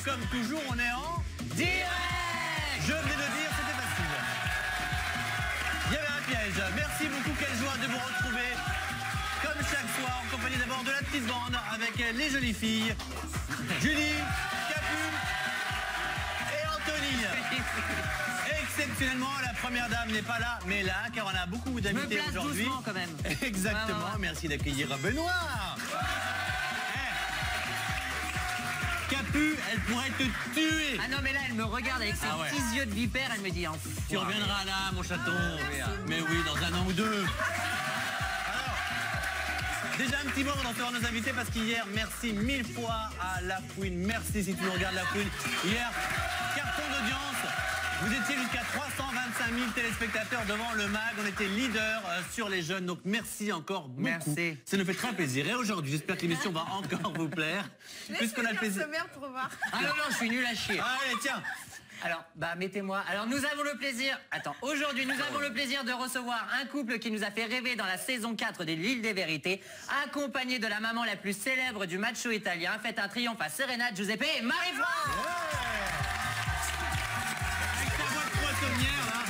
comme toujours, on est en direct. Je venais de dire, c'était facile. Il y avait un piège. Merci beaucoup, quelle joie de vous retrouver. Comme chaque soir, en compagnie d'abord de la petite bande avec les jolies filles. Julie, Capu et Anthony. Exceptionnellement, la première dame n'est pas là, mais là, car on a beaucoup d'invités aujourd'hui. Quand même. Exactement, Ouais. merci d'accueillir Benoît. Capu, elle pourrait te tuer. Ah non, mais là, elle me regarde avec ses petits yeux de vipère, elle me dit... Tu reviendras là, mon chaton. Mais oui, dans un an ou deux. Alors, déjà un petit mot avant d'en faire nos invités, parce qu'hier, merci 1000 fois à La Fouine. Merci si tu nous regardes, La Fouine. Hier, carton d'audience. Vous étiez jusqu'à 325 000 téléspectateurs devant le MAG. On était leader sur les jeunes. Donc merci encore beaucoup. Merci. Ça nous fait très plaisir. Et aujourd'hui, j'espère que l'émission va encore vous plaire. Puisqu'on a le plaisir. pour voir. Ah non, non, je suis nul à chier. Allez, tiens. Alors, bah mettez-moi. Alors nous avons le plaisir. Attends, aujourd'hui nous avons le plaisir de recevoir un couple qui nous a fait rêver dans la saison 4 de l'Île des Vérités, accompagné de la maman la plus célèbre du macho italien. Faites un triomphe à Serena, Giuseppe et Marie-France. Avec ta voix de poissonnière, là.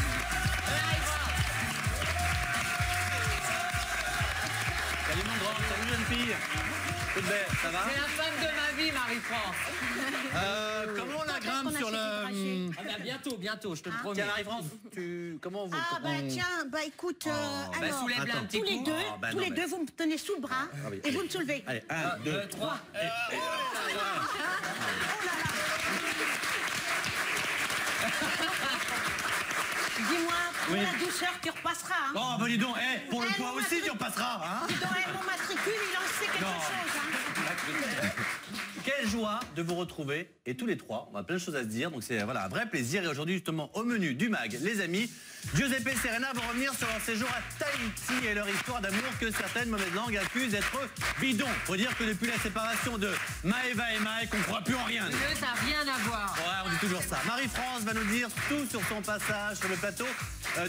Salut mon grand, salut jeune fille. Toute belle, ça va? C'est la femme de ma vie, Marie-France. Comment on la grimpe sur le... Ah bah bientôt, je te le promets. Tiens Marie-France, comment vous... Ah bah tiens, bah écoute, Bah alors, soulève-la un petit tous les coup. deux, bah tous non, les mais- deux, vous me tenez sous le bras oui, et vous me soulevez. Allez, 1, 2, 3. Dis-moi, pour Oui. la douceur, tu repasseras. Hein. Oh bah dis donc, pour le Eh, poids mon aussi matricule. tu repasseras, hein. Dis donc, mon matricule, il en sait quelque Non. chose. Hein. Quelle joie de vous retrouver, et tous les trois, on a plein de choses à se dire, donc c'est voilà, un vrai plaisir. Et aujourd'hui justement, au menu du MAG, les amis, Giuseppe et Serena vont revenir sur leur séjour à Tahiti et leur histoire d'amour que certaines mauvaises langues accusent d'être bidon. Faut dire que depuis la séparation de Maëva et Mike, on croit plus en rien. Ça n'a rien à voir. Ouais, on dit toujours ça. Marie-France va nous dire tout sur son passage sur le plateau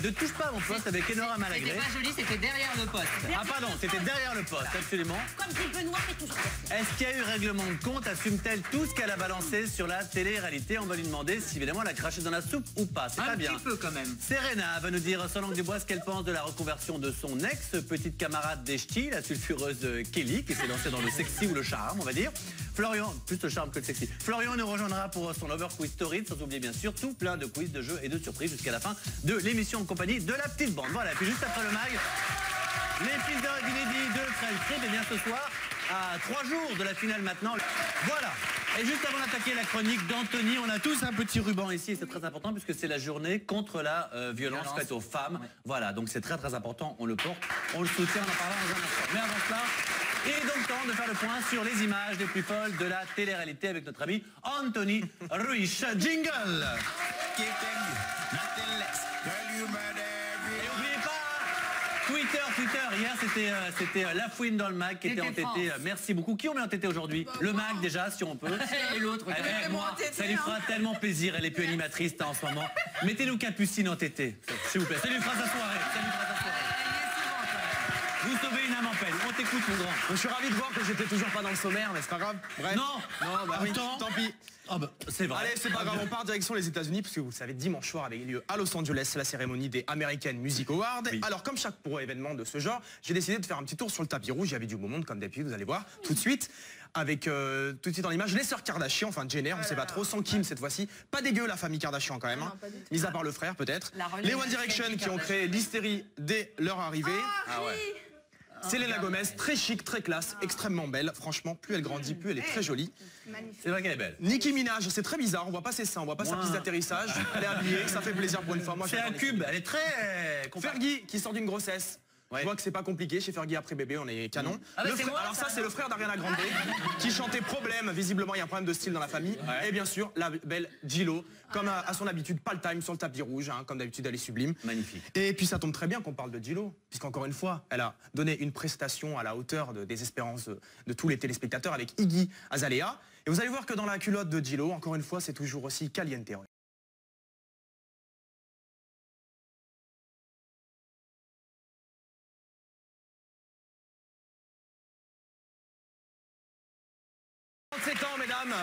de Touche pas à mon poste avec Enora Malagré. C'était pas joli, c'était derrière le poste. Ah pardon, c'était derrière le poste, absolument. Comme dit Benoît, fait toujours bien. Est-ce qu'il y a eu règlement de compte? Assume-t-elle tout ce qu'elle a balancé sur la télé-réalité? On va lui demander si évidemment elle a craché dans la soupe ou pas. C'est pas bien. Un petit peu quand même. Serena va nous dire sans langue de bois ce qu'elle pense de la reconversion de son ex-petite camarade des ch'tis, la sulfureuse Kelly, qui s'est lancée dans le sexy ou le charme, on va dire. Florian, plus le charme que le sexy. Florian nous rejoindra pour son Over Quiz Story, sans oublier bien sûr tout plein de quiz, de jeux et de surprises jusqu'à la fin de l'émission en compagnie de la petite bande. Voilà, et puis juste après le mag, les fils d'or d'inédit de Fred Fripp, et bien ce soir, à 3 jours de la finale maintenant. Voilà. Et juste avant d'attaquer la chronique d'Anthony, on a tous un petit ruban ici et c'est très important puisque c'est la journée contre la violence faite aux femmes. Ouais. Voilà, donc c'est très très important, on le porte, on le soutient, on en parlera dans un instant. Mais avant cela, il est donc temps de faire le point sur les images les plus folles de la télé-réalité avec notre ami Anthony Ruiz. Jingle. Et n'oubliez pas, Twitter, hier c'était La Fouine dans le MAG qui était entêté. Merci beaucoup. Qui on met entêté aujourd'hui? Le MAG déjà, si on peut. Et l'autre. Moi, ça lui fera tellement plaisir, elle est plus animatrice en ce moment. Mettez-nous Capucine entêtée, s'il vous plaît. Ça lui fera sa soirée. Vous sauvez une âme en peine. On t'écoute, mon grand. Je suis ravi de voir que j'étais toujours pas dans le sommaire, mais c'est pas grave. Bref. Non, bah oui, attends. tant pis. Ah bah, c'est vrai. Allez, c'est pas grave, on part direction les États-Unis, parce que vous le savez, dimanche soir avait lieu à Los Angeles la cérémonie des American Music Awards. Oui. Alors, comme chaque pro événement de ce genre, j'ai décidé de faire un petit tour sur le tapis rouge. Il y avait du beau monde, comme d'habitude, vous allez voir, tout de suite, avec tout de suite dans l'image, les sœurs Kardashian, enfin Jenner, on sait pas trop, sans Kim cette fois-ci. Pas dégueu la famille Kardashian quand même, hein. Mis à part le frère peut-être. Les One Direction qui ont créé l'hystérie dès leur arrivée. Ah ouais. Selena Gomez, très chic, très classe, extrêmement belle. Franchement, plus elle grandit, plus elle est très jolie. C'est vrai qu'elle est belle. Nicki Minaj, c'est très bizarre, on voit pas ses seins, on voit pas sa piste d'atterrissage. Elle est habillée, ça fait plaisir pour une fois. Moi, C'est un cube, elle est très... Fergie qui sort d'une grossesse. Ouais. Je vois que c'est pas compliqué, chez Fergie après bébé, on est canon. Ah bah Le c'est frère- moi, alors ça ça, c'est le frère d'Ariana Grande qui chantait Problème, visiblement il y a un problème de style dans la famille. Ouais. Et bien sûr la belle J-Lo, comme à son habitude, pas le time sur le tapis rouge, hein, comme d'habitude elle est sublime. Magnifique. Et puis ça tombe très bien qu'on parle de J-Lo, puisqu'encore une fois, elle a donné une prestation à la hauteur des espérances de tous les téléspectateurs avec Iggy Azalea. Et vous allez voir que dans la culotte de J-Lo, encore une fois, c'est toujours aussi caliente. 47 ans, mesdames,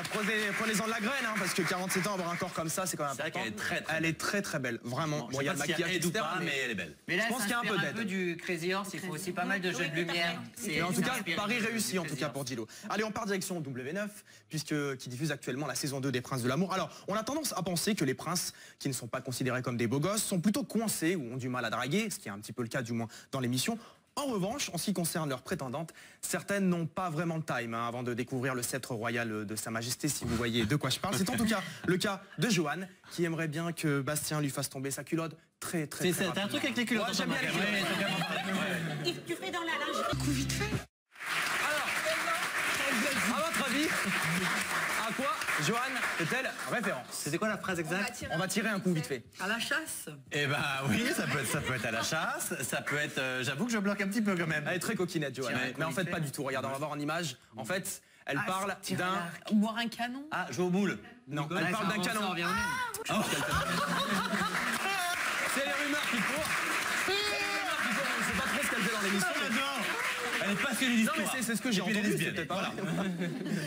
prenez-en de la graine, hein, parce que 47 ans, avoir un corps comme ça, c'est quand même important. C'est vrai qu'elle est très Elle est très très belle, vraiment. Bon, il y a le maquillage, etc., mais elle est belle. Mais là, je pense qu'il y a un peu d'aide. du Crazy Horse, il faut aussi pas mal de jeux de lumière. Mais en tout cas, Paris réussi en tout cas pour Dilo. Allez, on part direction W9, qui diffuse actuellement la saison 2 des Princes de l'amour. Alors, on a tendance à penser que les princes qui ne sont pas considérés comme des beaux gosses sont plutôt coincés ou ont du mal à draguer, ce qui est un petit peu le cas du moins dans l'émission. En revanche, en ce qui concerne leurs prétendantes, certaines n'ont pas vraiment de time avant de découvrir le sceptre royal de Sa Majesté, si vous voyez de quoi je parle. C'est en tout cas le cas de Joanne, qui aimerait bien que Bastien lui fasse tomber sa culotte très C'est un truc avec les culottes. Ouais, j'aime bien les culottes. Tu fais dans la lingerie, coup vite fait. Alors, à votre avis, à quoi Joanne fait-elle référence? C'était quoi la phrase exacte? On va tirer un coup vite fait. À la chasse. Eh ben oui, ça peut être à la chasse, ça peut être... J'avoue que je bloque un petit peu quand même. Elle est très coquinette, Joanne. Ouais, Mais en fait, pas du tout. Regarde, on va voir en image. En fait, elle parle d'un... Boire un canon. Ah, jouer aux boules. Non, elle parle d'un canon. C'est les rumeurs qui courent. C'est les rumeurs qui courent. On ne sait pas trop ce qu'elle fait dans l'émission. Elle est passionnée Non, d'histoire. mais c'est ce que j'ai entendu, c'est peut-être pas vrai.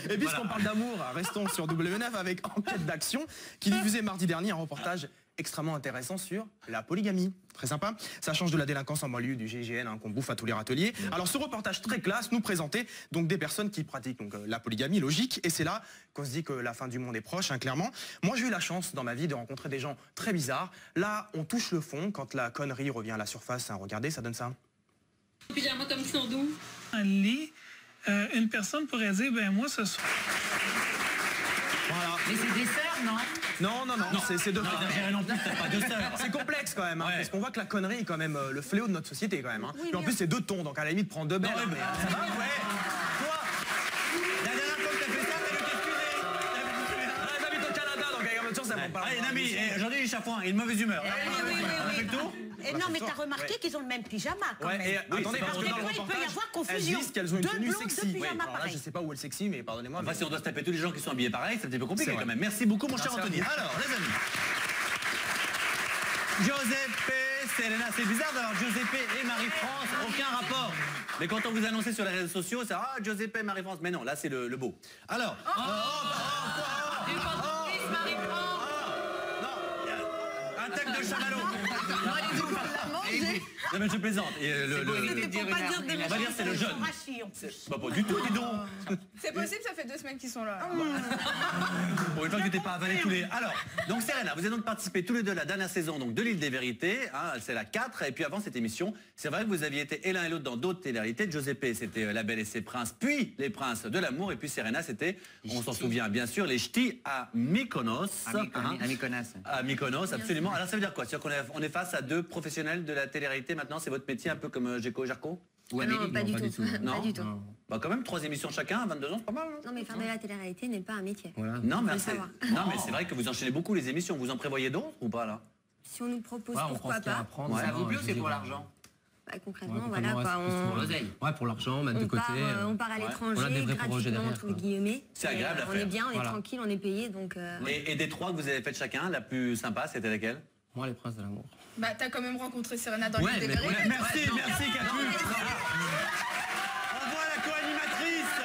Et puisqu'on parle d'amour, restons sur W9 avec Enquête d'action, qui diffusait mardi dernier un reportage extrêmement intéressant sur la polygamie. Très sympa. Ça change de la délinquance en banlieue, du GIGN qu'on bouffe à tous les râteliers. Alors ce reportage très classe nous présentait donc des personnes qui pratiquent donc, la polygamie, logique, et c'est là qu'on se dit que la fin du monde est proche, hein, clairement. Moi j'ai eu la chance dans ma vie de rencontrer des gens très bizarres. Là on touche le fond quand la connerie revient à la surface. Hein, regardez, ça donne ça. Pyjama comme Sandou. Un lit, une personne pourrait dire, ben moi ce soir. Voilà. Mais c'est des sœurs, non? Non, c'est deux frères. J'ai non plus, t'as pas deux sœurs. C'est complexe quand même, hein, Ouais. parce qu'on voit que la connerie est quand même le fléau de notre société quand même. Hein. Oui, Puis en mais plus c'est deux tons, donc à la limite prends deux belles. Ouais, mais ça va, ouais. Toi, la dernière fois que t'as fait ça, t'as le Ah, j'habite au Canada, donc avec un voiture ça prend pas. Allez, Nami, aujourd'hui il est chafouin, il est de mauvaise humeur. On a fait le tour? Et non, mais t'as remarqué qu'ils ont le même pyjama quand Ouais, même. et Oui, attendez, c'est parce pas que dans le vrai. Il peut y reportage, avoir elles confusion. disent qu'elles ont une Deux tenue blondes, deux sexy. pyjamas Alors là, pareils. je sais pas où est le sexy, mais pardonnez-moi. Enfin, mais- si on doit se taper tous les gens qui sont habillés pareil, c'est un petit peu compliqué C'est vrai. quand même. Merci beaucoup, mon cher Merci à Anthony. vous. Alors, les amis. Giuseppe, Serena, c'est bizarre d'avoir Giuseppe et Marie-France, aucun rapport. Mais quand on vous annonçait sur les réseaux sociaux, c'est ah Giuseppe et Marie-France. Mais non, là c'est le beau. Alors, un tag de chamallow. Non mais je plaisante. Et Faut pas dire des on va dire c'est le jeune. Bah, pas du tout, dis donc. C'est possible, ça fait 2 semaines qu'ils sont là. Pour une fois que tu t'es pas avalé tous les... Alors, donc Serena, vous avez donc participé tous les deux à la dernière saison donc, de l'île des vérités, hein, c'est la 4, et puis avant cette émission, c'est vrai que vous aviez été et l'un et l'autre dans d'autres télé-réalités. Giuseppe, c'était La Belle et ses Princes, puis Les Princes de l'amour, et puis Serena, c'était, on s'en souvient bien sûr, les ch'tis à Mykonos. À Mykonos. À Mykonos, absolument. Alors ça veut dire quoi? C'est-à-dire qu'on est face à deux professionnels de la télé-réalité maintenant, c'est votre métier un peu comme Géco et Jarco? Ou Non, Amélie? pas du tout. Non. Pas du tout. Bah quand même, 3 émissions chacun, à 22 ans, c'est pas mal. Hein. Non, mais faire de la télé-réalité n'est pas un métier. Non, mais Faut le c'est savoir. vrai que vous enchaînez beaucoup les émissions. Vous en prévoyez d'autres ou pas là? Si on nous propose, Ouais, on prend pourquoi ce qu'il y a à pas. prendre. Ça vous plaît ou c'est pour Ouais, l'argent? Bah, concrètement, Ouais, voilà quoi. Pour l'oseille. Ouais, pour l'argent, mettre de On côté. part à On a l'étranger des vrais projets gratuitement, derrière, entre quoi. guillemets. C'est Et, agréable à On faire. est bien, on est Voilà. tranquille, on est payé, donc... Et des 3 que vous avez faites chacun, la plus sympa, c'était laquelle? Moi, les princes de l'amour. Bah, t'as quand même rencontré Serena dans Ouais, l'île des mais- vérités. Merci Capu. On voit la co-animatrice.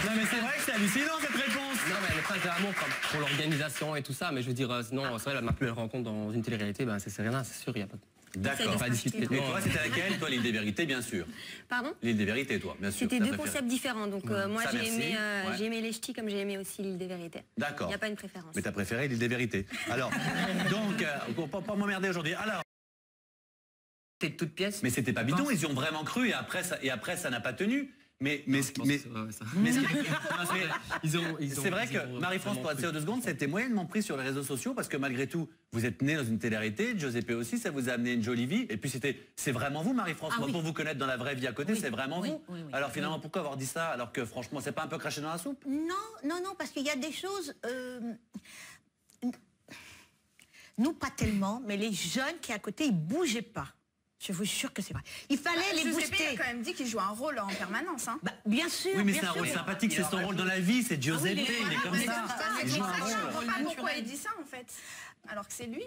Non mais c'est vrai que c'est hallucinant cette réponse. Non, mais les princes de l'amour, pour l'organisation et tout ça, mais je veux dire, sinon, c'est vrai, ma plus belle rencontre dans une télé-réalité, ben, c'est Serena, c'est sûr, il n'y a pas de... D'accord. Pas à discuter. Et toi c'était laquelle? Toi l'île des vérités bien sûr. Pardon? L'île des vérités toi, bien sûr. C'était ta deux préférée. concepts différents. Donc moi, Ça, merci. Ouais. j'ai aimé les ch'tis comme j'ai aimé aussi l'île des vérités. Il D'accord. n'y a pas une préférence. Mais t'as préféré l'île des vérités. Alors, donc, pour pas m'emmerder aujourd'hui. Alors, C'est de toute pièce. mais c'était pas bidon, ils y ont vraiment cru et après ça n'a pas tenu. Mais Je pense que c'est vrai, ça. c'est vrai que Marie-France, pour attirer 2 secondes, ça a été moyennement pris sur les réseaux sociaux parce que malgré tout, vous êtes né dans une télé-réalité, Giuseppe aussi, ça vous a amené une jolie vie. Et puis c'est vraiment vous, Marie-France. Ah Moi, oui. pour vous connaître dans la vraie vie à côté, Oui, c'est vraiment oui, vous. oui, oui. Alors finalement, pourquoi avoir dit ça alors que franchement, c'est pas un peu craché dans la soupe? Non, parce qu'il y a des choses... nous, pas tellement, mais les jeunes qui à côté, ils bougeaient pas. Je vous jure que c'est vrai. Il fallait les Giuseppe, il booster. a quand même dit qu'il jouait un rôle en permanence. Hein. Bah, bien sûr. Oui, mais bien c'est un sûr. rôle sympathique, c'est son rôle dans la vie, c'est Giuseppe, il est- il est comme mais ça. c'est Il joue un Je rôle. comprends pas pourquoi il dit ça en fait. Alors que c'est lui.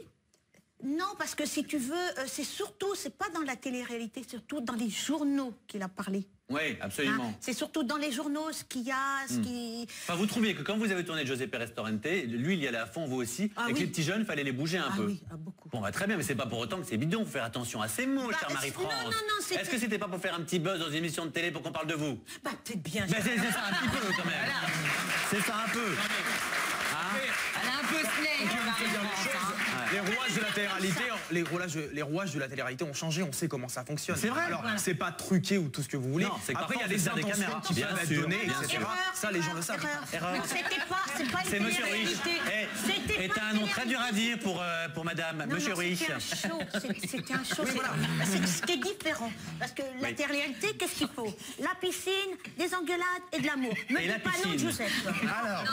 Non, parce que si tu veux, c'est pas dans la télé-réalité, surtout dans les journaux qu'il a parlé. Oui, absolument. C'est surtout dans les journaux ce qu'il y a, ce qui... Enfin, vous trouviez que quand vous avez tourné Giuseppe Ristorante, lui, il y allait à fond, vous aussi, et que les petits jeunes, il fallait les bouger un peu. Oui, beaucoup. Bon, bah, très bien, mais c'est pas pour autant que c'est bidon. Faut faire attention à ces mots, chère Marie-France. Non, Est-ce que c'était pas pour faire un petit buzz dans une émission de télé pour qu'on parle de vous? Bah, peut-être bien. Ben, c'est ça un petit peu, quand même. C'est ça un peu. Elle a un peu snake, Les rouages de la télé-réalité, les rouages de la télé-réalité ont changé, on sait comment ça fonctionne. C'est vrai. Alors, c'est pas truqué ou tout ce que vous voulez. Non, c'est que après, il y a parfois, des on fait faire des intentions caméras. qui Bien peuvent être sûr, données, bien etc. sûr. Ça, les gens le savent. Erreur. C'est pas une C'est Monsieur Riche. télé-réalité. Et t'as un nom très dur à dire pour madame. Monsieur Riche. C'était un show. C'était un show. C'était différent. Parce que la télé-réalité, qu'est-ce qu'il faut? La piscine, des engueulades et de l'amour. Me Et dis la pas non, piscine. Joseph. Alors,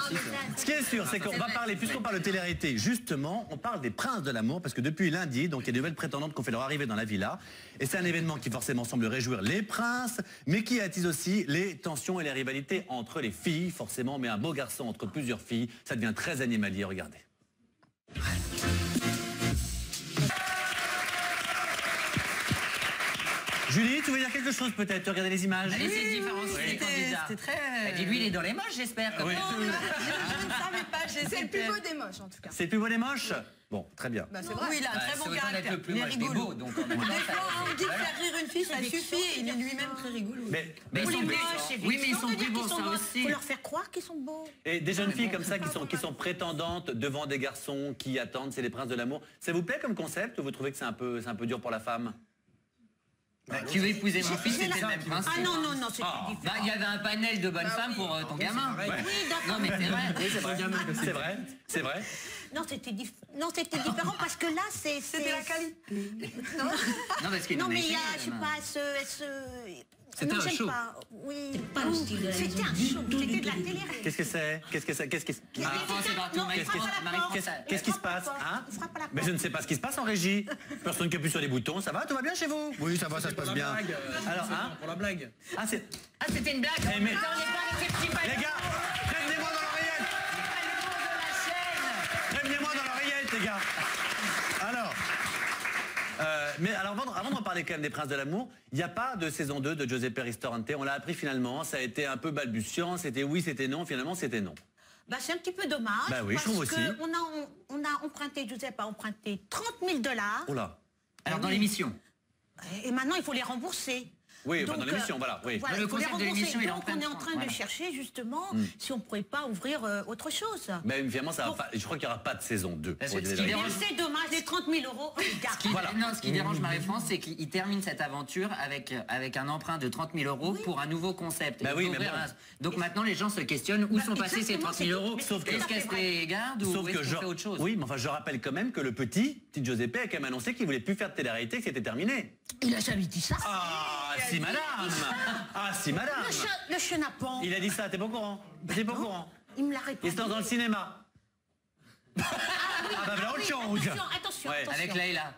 ce qui est sûr, c'est qu'on va parler, puisqu'on parle de télé-réalité, justement, on parle des princes de l'amour, parce que depuis lundi, donc il y a de nouvelles prétendantes qu'on fait leur arrivée dans la villa. Et c'est un événement qui forcément semble réjouir les princes, mais qui attise aussi les tensions et les rivalités entre les filles, forcément. Mais un beau garçon entre plusieurs filles, ça devient très animalier, regardez. Julie, tu veux dire quelque chose peut-être? Regardez les images. Allez, c'est différencier les candidats. C'était très... Dis-lui, il est dans les moches, j'espère. Oui. Je ne savais pas, C'est le plus beau des moches, en tout cas. C'est le plus beau des moches? Bon, très bien. Bah, c'est vrai. Oui, il a un très bon C'est autant d'être caractère. le plus Il est moche des rigolo. beaux, donc en même temps, Des ça- fois, on dit faire rire une fille, ça suffit. Il est lui-même très rigolo. Mais Mais ils sont Les plus- moches, c'est Oui, mais ils sont vexant de plus dire beaux, qu'ils sont ça beaux. aussi. Faut leur faire croire qu'ils sont beaux. Et des jeunes filles comme ça qui sont prétendantes devant des garçons qui attendent, c'est les princes de l'amour. Ça vous plaît comme concept ou vous trouvez que c'est un peu dur pour la femme? Tu veux épouser mon fils, c'était le même principe. Ah non, c'était Bah, différent. il y avait un panel de bonnes femmes pour ton gamin. Oui, d'accord. Non, mais c'est vrai. C'est vrai, c'est vrai. Non, c'était différent parce que là, c'est... C'était la qualité. Non, parce qu'il Non, en mais est il y a, fait, je sais même. pas, C'était non, un j'aime show. pas. Oui, pas le style de la C'était un show, c'était de la télé. Qu'est-ce que c'est? Marie-France, c'est partout. Qu'est-ce qui se passe, hein? On frappe à la porte. Mais je ne sais pas ce qui se passe en régie. Personne qui appuie sur les boutons. Ça va? Tout va bien chez vous? Oui, ça va, ça se passe bien. Alors, hein? Pour la blague. Ah, c'était une blague. Eh, mais- Putain, on n'est pas réceptif à Les gars, prévenez-moi dans l'oreillette! Prévenez-moi dans l'oreillette, les gars! Alors... mais alors avant de parler quand même des Princes de l'amour, il n'y a pas de saison 2 de Giuseppe Ristorante. On l'a appris finalement, ça a été un peu balbutiant, c'était oui, c'était non, finalement c'était non. Bah, c'est un petit peu dommage. Bah oui, je trouve aussi. Parce qu'on a emprunté, Giuseppe a emprunté 30 000 $. Oh là. Alors, dans l'émission. Et maintenant, il faut les rembourser. Oui, enfin, Donc, dans l'émission, voilà. Oui. Voilà, Le il faut les concept de rembourser. l'émission, il est en Donc, plein on est en point, train voilà. de chercher justement si on ne pourrait pas ouvrir autre chose. Mais finalement, ça va pas, je crois qu'il n'y aura pas de saison 2. Parce pour que dire ce qui la dérange- vérité. C'est dommage, les 30 000 €, regarde. Ce qui dérange Marie-France, c'est qu'il termine cette aventure avec un emprunt de 30 000 € pour un nouveau concept. Bah Il oui, faut mais ouvrir bon. Donc maintenant, les gens se questionnent où sont passés ces exactement, 30 000 €. c'est tout à Est-ce fait qu'est-ce vrai. les garde ou Sauf est-ce que qu'on fait autre chose? Oui, mais enfin, je rappelle quand même que le petit Giuseppe a quand même annoncé qu'il voulait plus faire de télé-réalité, que c'était terminé. Il a jamais dit ça. Ah, si madame! Ah, si madame! Le chenapan. Il a dit ça, t'es pas au courant? T'es pas au courant? Il me l'a répondu. Il se lance dans le cinéma. Ah bah voilà autre chose. Attention, Ouais. attention. Avec Laïla.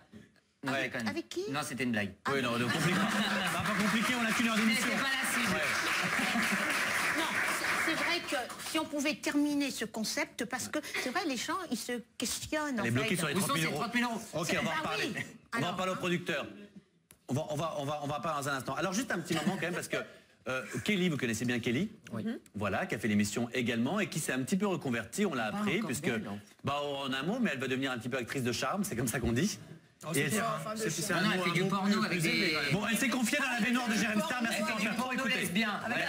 Non, Ouais. je déconne. Avec qui? Non, c'était une blague. Oui, non, compliqué. Bah, pas compliqué, on a qu'une heure Mais d'émission. c'est pas la cible. Non, c'est vrai que si on pouvait terminer ce concept, parce que c'est vrai, les gens, ils se questionnent. Elle en est bloquée fait. sur les Où 30 sont 000 ces euros. 30 000 €? Ok, on va en Bah parler. oui. On va en Alors, parler au producteur. On va parler dans un instant. Alors juste un petit moment quand même parce que Kelly, vous connaissez bien Kelly, voilà, qui a fait l'émission également et qui s'est un petit peu reconvertie, on l'a appris, encore puisque, belle, hein. bah en un mot, mais elle va devenir un petit peu actrice de charme, c'est comme ça qu'on dit. Et elle- Non, non, elle fait du porno avec des... Bon, elle s'est confiée dans la baignoire de Jérém Star, merci de faire faire pour écouter. lesbien. Voilà.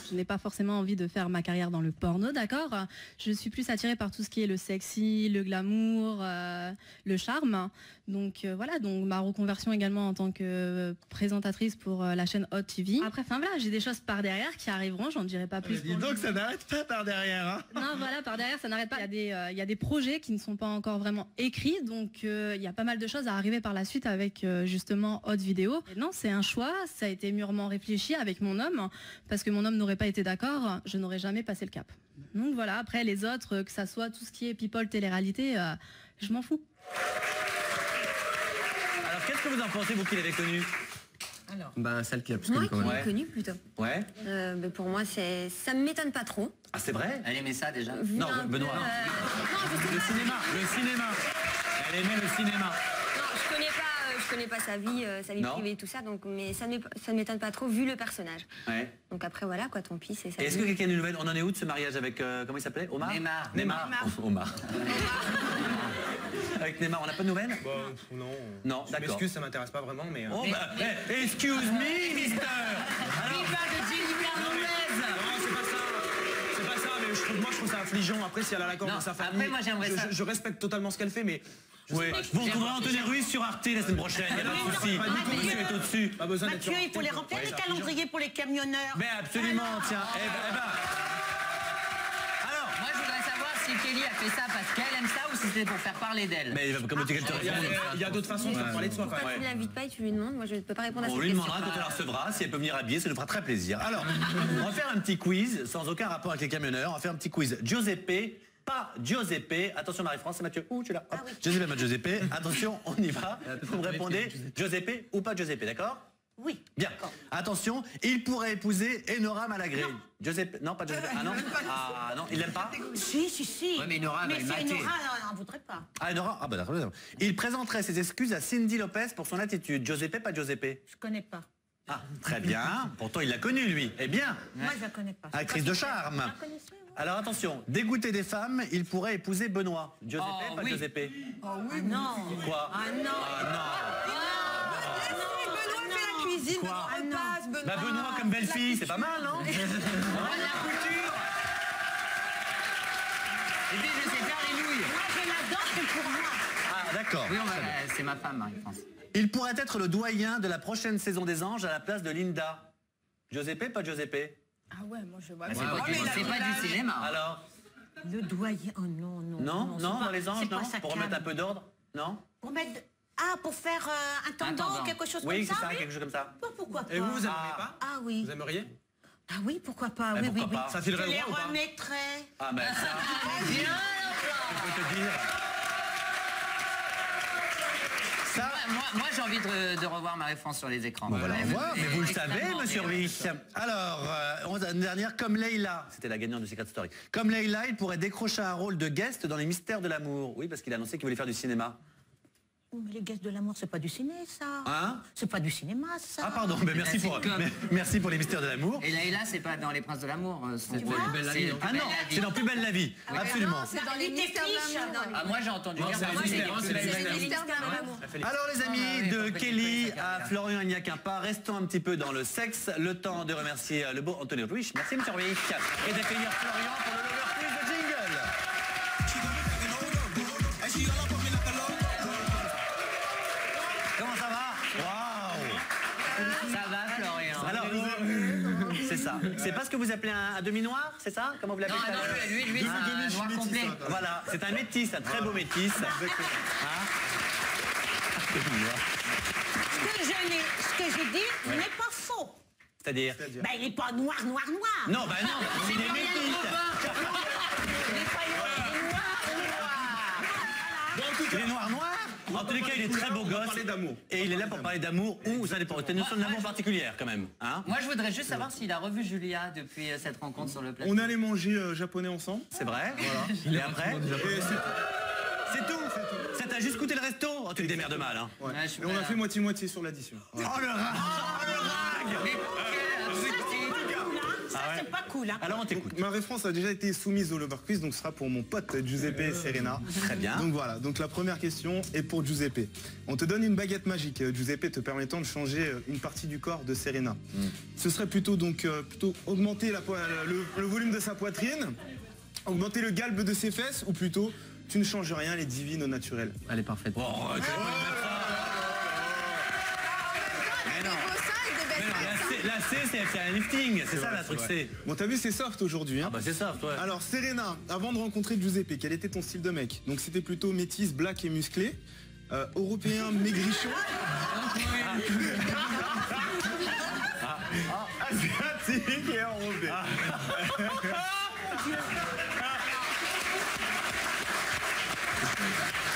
Je n'ai pas forcément envie de faire ma carrière dans le porno, d'accord. Je suis plus attirée par tout ce qui est le sexy, le glamour, le charme. Donc voilà, donc ma reconversion également en tant que présentatrice pour la chaîne Hot TV. Après, enfin voilà, j'ai des choses par derrière qui arriveront, j'en dirai pas plus. Dis donc, ça n'arrête pas par derrière, hein. Non, voilà, par derrière, ça n'arrête pas. Il y a des projets qui ne sont pas encore vraiment écrits, donc il y a pas mal de choses à arriver par la suite avec justement Hot Vidéo. Et non, c'est un choix, ça a été mûrement réfléchi avec mon homme, parce que mon homme n'aurait pas été d'accord, je n'aurais jamais passé le cap. Donc voilà, après les autres, que ça soit tout ce qui est people, télé-réalité, je m'en fous. Alors qu'est-ce que vous en pensez, vous qui l'avez connue? Ben, celle qui a plus Moi connu qui quand même. l'ai connu plutôt. Ouais. Mais pour moi, ça me m'étonne pas trop. Ah c'est vrai? Elle aimait ça déjà. Vu Non, un peu, Benoît. non, je sais Le pas. cinéma, le cinéma. Elle aimait le cinéma. Non, je connais pas je connais pas sa vie Non. privée et tout ça, donc, mais ça ne m'étonne pas trop vu le personnage. Ouais. Donc après, voilà, quoi, tant pis, c'est ça. Et est-ce que quelqu'un a une nouvelle? On en est où de ce mariage avec, comment il s'appelait? Omar? Neymar. Neymar. Omar. Avec Neymar, on n'a pas de nouvelles? Non. Non, Je d'accord. m'excuse, ça m'intéresse pas vraiment, mais... Oh, bah, excuse me, mister. Alors, Viva de Jennifer Lopez. Non, c'est pas ça. C'est pas ça, mais moi je trouve ça affligeant. Après, si elle a l'accord Non, de sa famille... après, moi, j'aimerais ça. Je respecte totalement ce qu'elle fait, mais... ouais. Vous retrouverez Anthony Ruiz sur Arte la semaine prochaine, il n'y a pas de souci. Monsieur est au-dessus. Pas besoin d'être Mathieu, sur il faut les Arte, remplir quoi. les calendriers pour les camionneurs. Mais absolument, tiens. Eh ben. Alors, Moi, je voudrais savoir si Kelly a fait ça parce qu'elle aime ça ou si c'était pour faire parler d'elle. mais comment tu te Il y a d'autres façons de faire parler de soi, quand Pourquoi même. tu ne l'invites pas et tu lui demandes? Moi, je ne peux pas répondre à On cette lui question. demandera quand elle la recevra, si elle peut venir habiller, ça nous fera très plaisir. Alors, on va faire un petit quiz, sans aucun rapport avec les camionneurs. On va faire un petit quiz. Giuseppe, pas Giuseppe. Attention Marie-France, c'est Mathieu. Ouh, tu es là. Hop. Giuseppe, pas Giuseppe. Attention, on y va. Vous me répondez Giuseppe ou pas Giuseppe, d'accord? Oui. Bien. Attention, il pourrait épouser Enora Malagré. Giuseppe, non, pas Giuseppe. Ah non? Ah non, il l'aime pas? Si, si, si. Ouais, mais Nora va mais le c'est mater. Nora, on n'en voudrait pas. Ah, Enora? Ah bah d'accord. Il présenterait ses excuses à Cindy Lopez pour son attitude. Giuseppe, pas Giuseppe? Je connais pas. Ah, très bien. Pourtant, il l'a connu, lui. Eh bien, Moi, je la connais pas. actrice de charme. Vous la connaissez, vous? Alors attention, dégoûté des femmes, il pourrait épouser Benoît. Giuseppe, Oh, pas oui. Giuseppe? Ah non. Quoi? Ah non. Benoît fait la cuisine, Quoi? Benoît repasse, Benoît. Bah Benoît comme belle-fille, c'est pas mal, non? La couture. Et puis, je sais faire les nouilles. Moi, je l'adore, c'est pour moi. Ah d'accord. Oui, c'est ma femme, Marie-France. Il pourrait être le doyen de la prochaine saison des Anges à la place de Linda. Giuseppe, pas Giuseppe? Ah ouais, moi je vois. C'est pas du cinéma. Alors? Le doyen. Oh non, non. Non, c'est dans pas- les Anges, c'est pas non? sa Pour remettre cam. un peu d'ordre? Non? Pour mettre. Ah, pour faire un tendon, tendon. quelque chose Oui, comme c'est ça. ça, quelque chose comme ça. Pourquoi pas? Et vous aimeriez pas? Ah oui. Vous aimeriez? Ah oui, pourquoi pas? Eh, Oui, pourquoi oui, oui. pas? Ça filerait Je le les droit ou pas? remettrais. Ah ben ça, Bien. je peux te dire. Ça, Moi, j'ai envie de revoir Marie-France sur les écrans. on va la revoir, mais vous le savez, Extrêmement monsieur réaliste. Rich. Alors, une dernière, comme Leïla, c'était la gagnante de Secret Story. Comme Leïla, il pourrait décrocher un rôle de guest dans Les Mystères de l'amour. Oui, parce qu'il a annoncé qu'il voulait faire du cinéma. Oh, mais les guests de l'amour, c'est pas du ciné, ça. Hein? C'est pas du cinéma, ça. Ah pardon, mais merci c'est pour, comme- merci pour Les Mystères de l'amour. Et là, c'est pas dans Les Princes de l'amour. C'est vois Plus belle la vie. Ah non, c'est dans Plus belle la vie, absolument. C'est dans les Il mystères de t'effiche, l'amour. dans les- Ah, moi, j'ai entendu dire. c'est par un contre, mystère, c'est c'est les les mystères. Mystères de l'amour. Alors les amis, oui, de parfait, Kelly c'est à Florian, il n'y a qu'un pas. Restons un petit peu dans le sexe. Le temps de remercier le beau Anthony Ruiz. Merci monsieur Ruiz. Et d'accueillir Florian pour le Lover Quiz de Jingle. Comment ça va? Waouh! Ça va, Florian. Alors, c'est ça. C'est pas ce que vous appelez un demi-noir, c'est ça? Comment vous l'appelez? Non, non, lui, c'est un noir complet. Voilà, c'est un métis, un très beau métis. Hein? Ce que j'ai dit n'est pas faux. C'est-à-dire? Ben, il n'est pas noir, noir, noir. Non, bah non, c'est des métis. Il est noir, noir. En tous les cas, il est très beau gosse. parler d'amour. Et il est là pour parler d'amour ou ça dépend. C'est une notion d'amour particulière quand même. Hein? Moi, je voudrais juste savoir s'il a revu Julia depuis cette rencontre sur le plateau. On allait manger japonais ensemble. C'est vrai. Voilà. Et après? C'est tout. Ça t'a juste coûté le resto? Oh, tu te démerdes mal. Hein. Ouais. Ouais, je suis Et on pas a là. fait moitié-moitié sur l'addition. Oh le rat! Oh le rag! Mais quel abruti. Ça, c'est pas cool, hein. Alors on t'écoute. Ma réponse a déjà été soumise au Lover Quiz, donc ce sera pour mon pote Giuseppe Serena. Très bien. Donc voilà, donc la première question est pour Giuseppe. On te donne une baguette magique, Giuseppe, te permettant de changer une partie du corps de Serena. Ce serait plutôt augmenter le volume de sa poitrine, augmenter le galbe de ses fesses, ou plutôt tu ne changes rien, elle est divine au naturel. Elle est parfaite. Oh, tu vas pas lui mettre ça. Mais non. La C, c'est un lifting, c'est ça la truc C. Bon, t'as vu, c'est soft aujourd'hui. Hein. Ah bah c'est ça, toi. Alors Serena, avant de rencontrer Giuseppe, quel était ton style de mec? Donc c'était plutôt métis, black et musclé, européen maigrichon. Asiatique et enrobé.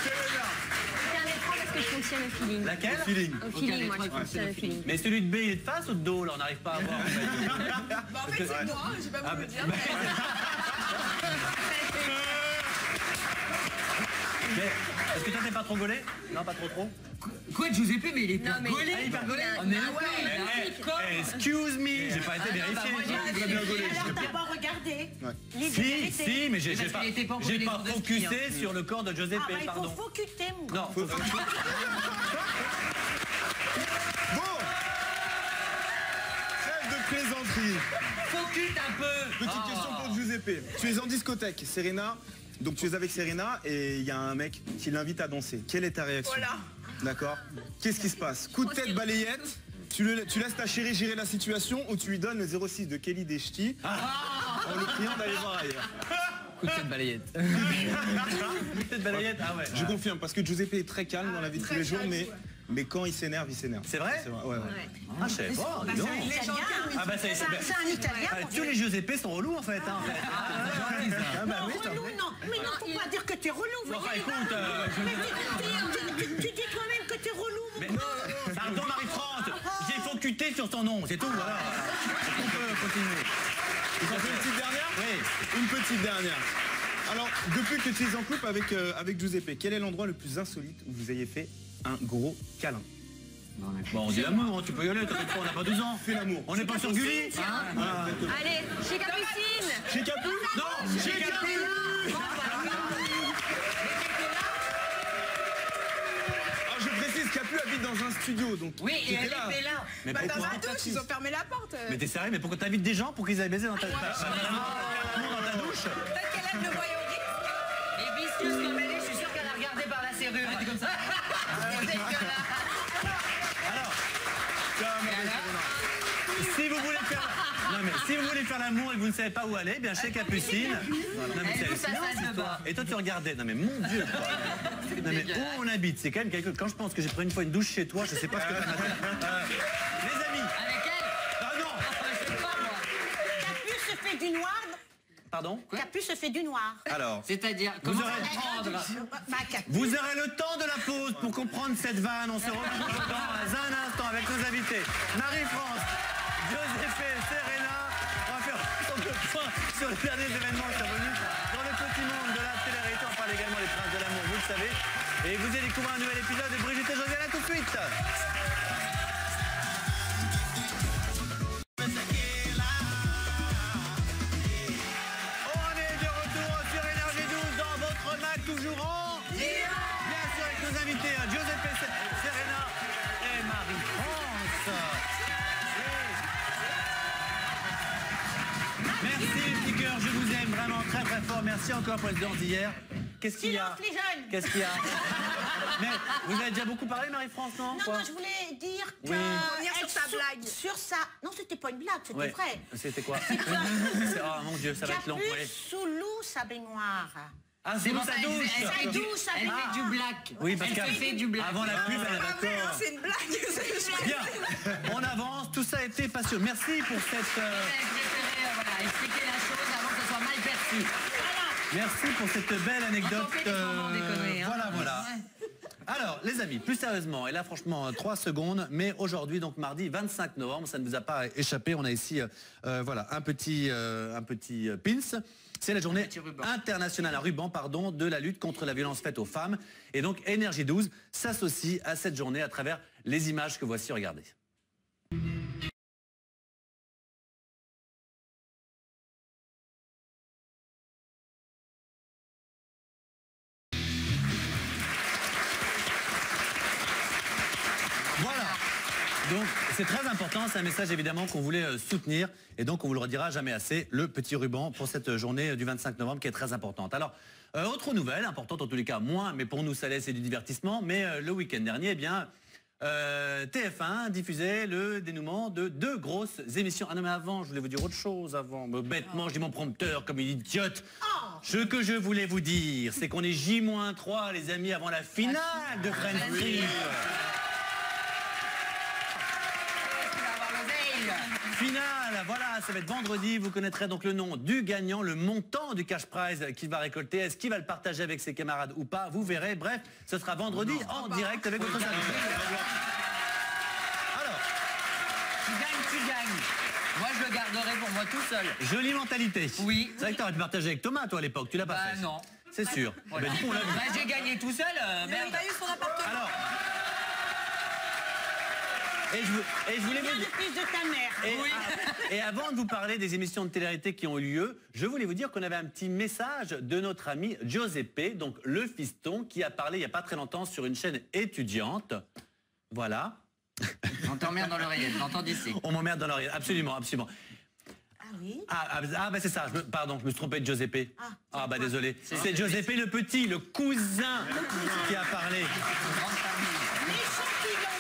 C'est un écran parce que je fonctionne au feeling. Laquelle? Feeling. Au feeling, moi, je fonctionne au feeling. Mais celui de B, il est de face ou de dos? Là, on n'arrive pas à voir. Bah, en fait, c'est moi, je vais pas vous le dire. Mais est-ce que toi t'es pas trop gaulé? Non, pas trop trop? Quoi, Giuseppe, mais il est Non, mais gaulé. Excuse me, j'ai pas été vérifié. Alors d'abord regardez. Si, mais j'ai pas focusé sur le corps de Giuseppe, Ah bah il pardon. faut focuter mon Non, Bon. Trêve de plaisanterie. Focus un peu. Petite question pour Giuseppe. Tu es en discothèque, Serena. Donc tu es avec Serena et il y a un mec qui l'invite à danser. Quelle est ta réaction? Voilà. D'accord. Qu'est-ce qui se passe? Coup de tête, balayette. Tu laisses ta chérie gérer la situation ou tu lui donnes le 06 de Kelly Deschti en lui priant d'aller voir ailleurs? Coup de tête balayette. Cette balayette, ah ouais. Je confirme parce que Giuseppe est très calme dans la vie de tous les jours, mais quand il s'énerve, il s'énerve. C'est vrai? Ouais. Ah, je savais pas, dis donc. Ah bah c'est un Italien. tous les Giuseppe sont relous en fait. Ah bah oui, Relou, non. Mais non, faut pas dire que t'es relou. Enfin, écoute, Tu dis toi-même que t'es relou, mon mais pardon Marie-France, j'ai focusé sur son nom, c'est tout, voilà. On peut continuer. Vous en faites une petite dernière? Oui. Une petite dernière. Alors, depuis que tu es en couple avec Giuseppe, quel est l'endroit le plus insolite où vous ayez fait un gros câlin? Bon, on dit l'amour, hein, tu peux y aller, t'inquiète pas, on n'a pas 12 ans. Fais l'amour. On n'est pas sur Gulli. Allez, chez Capucine. Chez Capu? Non, chez Capu. Ah, je précise, Capu habite dans un studio, donc. Oui, et elle était là. Mais Bah dans pourquoi? la douche, ils ont fermé la porte. Mais t'es sérieux, mais pourquoi t'invites des gens pour qu'ils aillent baiser dans ta douche? Peut-être qu'elle aime le voyeurisme. Et vicieuse comme elle est, je suis sûr qu'elle a regardé par la serrure. Elle était comme ça. C'est dégueulasse. Si vous voulez faire... Non mais si vous voulez faire l'amour et que vous ne savez pas où aller, bien chez Capucine. Non, mais c'est hallucinant, cette histoire. Et toi tu regardais, non mais mon Dieu quoi. Non mais où on habite, c'est quand même quelque... Quand je pense que j'ai pris une fois une douche chez toi, je sais pas ce que t'as maté. Les amis. Avec elle? Ah non. Je sais pas moi. Capu se fait du noir. Pardon? Capu se fait du noir. Alors, C'est-à-dire, comment comprendre? vous aurez le temps de la pause pour comprendre cette vanne. On se retrouve dans un instant avec nos invités. Marie-France, Giuseppe, Serena. On va faire le point sur les derniers événements survenus dans le petit monde de la télé-réalité. On parle également des princes de l'amour, vous le savez. Et vous allez découvrir un nouvel épisode de Brigitte et Josiane. À tout de suite. Toujours en bien sûr avec nos invités Giuseppe, Serena et Marie-France. Merci les petits cœurs, je vous aime vraiment très très fort. Merci encore pour les danses d'hier. Qu'est-ce qu'il y a? Silence les jeunes. Qu'est-ce qu'il y a? Mais vous avez déjà beaucoup parlé Marie-France, non? Non, je voulais dire que... Revenir sur sa blague. Sur ça... Non, c'était pas une blague, c'était Ouais. vrai. C'était quoi? Oh mon Dieu, ça va être long. Capu Ouais. sous l'eau sa baignoire. Ah, c'est bon, ça douche. Elle fait du black. Oui, parce Elle fait du black. avant la pub, elle est Ah mais d'accord. non, c'est une blague. Bien, on avance, tout ça a été passionnant. Merci pour cette... Voilà, expliquer la chose avant que ce soit mal perçu. Merci pour cette belle anecdote. Déconner, hein. Voilà. Alors, les amis, plus sérieusement, et là franchement, 3 secondes, mais aujourd'hui, donc mardi 25 novembre, ça ne nous a pas échappé, on a ici, voilà, un petit pins. C'est la journée internationale, un ruban, pardon, de la lutte contre la violence faite aux femmes. Et donc, Énergie 12 s'associe à cette journée à travers les images que voici, regardez. Voilà. Donc c'est très important, c'est un message évidemment qu'on voulait soutenir et donc on vous le redira jamais assez, le petit ruban pour cette journée du 25 novembre qui est très importante. Alors, autre nouvelle, importante en tous les cas, moins, mais pour nous ça laisse du divertissement, mais le week-end dernier, eh bien, TF1 diffusait le dénouement de 2 grosses émissions. Ah non mais avant, je voulais vous dire autre chose avant, bêtement je dis mon prompteur comme une idiote. Ce que je voulais vous dire, c'est qu'on est J-3 les amis avant la finale de Friends. Finale, voilà, ça va être vendredi, vous connaîtrez donc le nom du gagnant, le montant du cash prize qu'il va récolter, est-ce qu'il va le partager avec ses camarades ou pas, vous verrez, bref, ce sera vendredi en direct avec votre invité. Alors, tu gagnes. Moi je le garderai pour moi tout seul. jolie mentalité. Oui. C'est vrai que t'aurais pu partager avec Thomas toi à l'époque, tu l'as pas fait. Non. C'est sûr. Voilà. Du coup, on l'a vu. J'ai gagné tout seul, merde. Il a eu son appartement. Alors, Et je voulais vous dire... le fils de ta mère. Et avant de vous parler des émissions de télé-réalité qui ont eu lieu, je voulais vous dire qu'on avait un petit message de notre ami Giuseppe, donc le fiston, qui a parlé il n'y a pas très longtemps sur une chaîne étudiante. Voilà. On t'emmerde dans l'oreillette, j'entends d'ici. On m'emmerde dans l'oreillette, absolument, absolument. Ah oui. Bah c'est ça, pardon, je me suis trompé de Giuseppe. Ah bah désolé. C'est Giuseppe le petit, le cousin qui a parlé.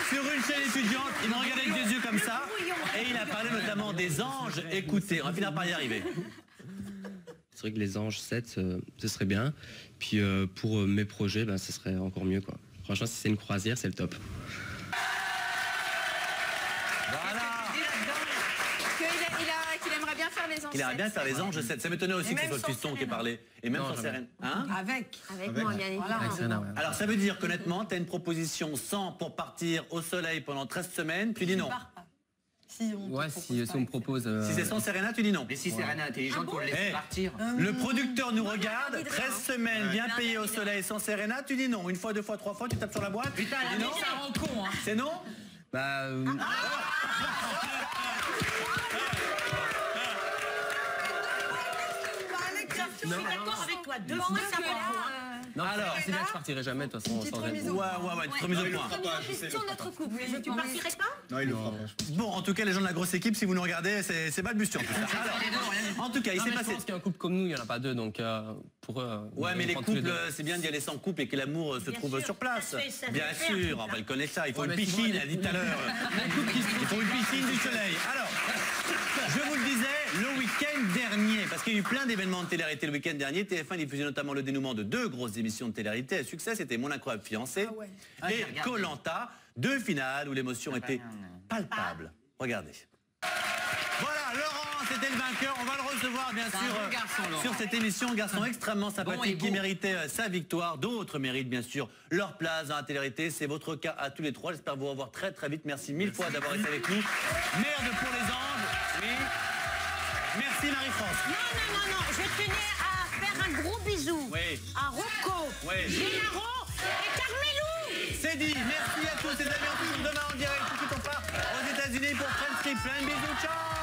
Sur une chaîne étudiante, il m'a regardé avec des yeux comme ça, et il a parlé notamment des anges. Écoutez, on va finir par y arriver. C'est vrai que les anges 7, ce serait bien. Puis pour mes projets, ben, ce serait encore mieux, quoi. Franchement, si c'est une croisière, c'est le top. Qu'il aimerait bien faire les anges. Il aimerait bien faire les anges 7. Ça m'étonnait aussi que ce soit le fiston qui ait parlé. Et même sans Serena. Hein? Avec moi, bien évidemment. Alors ça veut dire qu'honnêtement, tu as une proposition 100 pour partir au soleil pendant 13 semaines, tu dis non. Si on me propose... Si c'est sans Serena, tu dis non. Mais si Serena est intelligente pour le laisser partir. Le producteur nous regarde, 13 semaines bien payé au soleil sans Serena, tu dis non. Une fois, deux fois, trois fois, tu tapes sur la boîte. Putain, la non, ça rend con, hein. C'est non? Bah... Je suis d'accord avec toi. Deux fois, ça Non, alors, c'est bien que je partirai jamais, de toute façon, sans elle. Ouais, une petite remise au point. Question de notre couple. Tu partirais pas? Non, il le fera pas. Bon, en tout cas, les gens de la grosse équipe, si vous nous regardez, c'est balbutiant tout ça. Alors, en tout cas, il s'est passé... Je pense qu'un couple comme nous, il n'y en a pas deux, donc pour eux... Ouais, mais les couples, c'est bien d'y aller sans couple et que l'amour se trouve sur place. Bien sûr, on va le connaître ça. Il faut une piscine, elle dit tout à l'heure. Il faut une piscine du soleil. Alors, je vous le disais, le week-end dernier, parce qu'il y a eu plein d'événements de télé-réalité le week-end dernier, TF1 diffusait notamment le dénouement de 2 grosses émissions de télé-réalité à succès, c'était Mon incroyable fiancé et Koh-Lanta, 2 finales où l'émotion était palpable. Regardez. Voilà, Laurent, c'était le vainqueur. On va le recevoir, bien sûr, sur cette émission. Un garçon extrêmement sympathique qui méritait sa victoire. D'autres méritent, bien sûr, leur place dans la télé-réalité. C'est votre cas à tous les 3. J'espère vous revoir très, très vite. Merci mille fois d'avoir été avec nous. Merde pour les anges. Oui. Merci, Marie-France. Non. Je tenais à faire un gros bisou à Rocco, Gennaro et Carmelou. C'est dit. Merci à tous, les amis. En plus, demain, en direct, tout de suite, on part aux États-Unis pour Friends Trip. Plein de bisous. Ciao.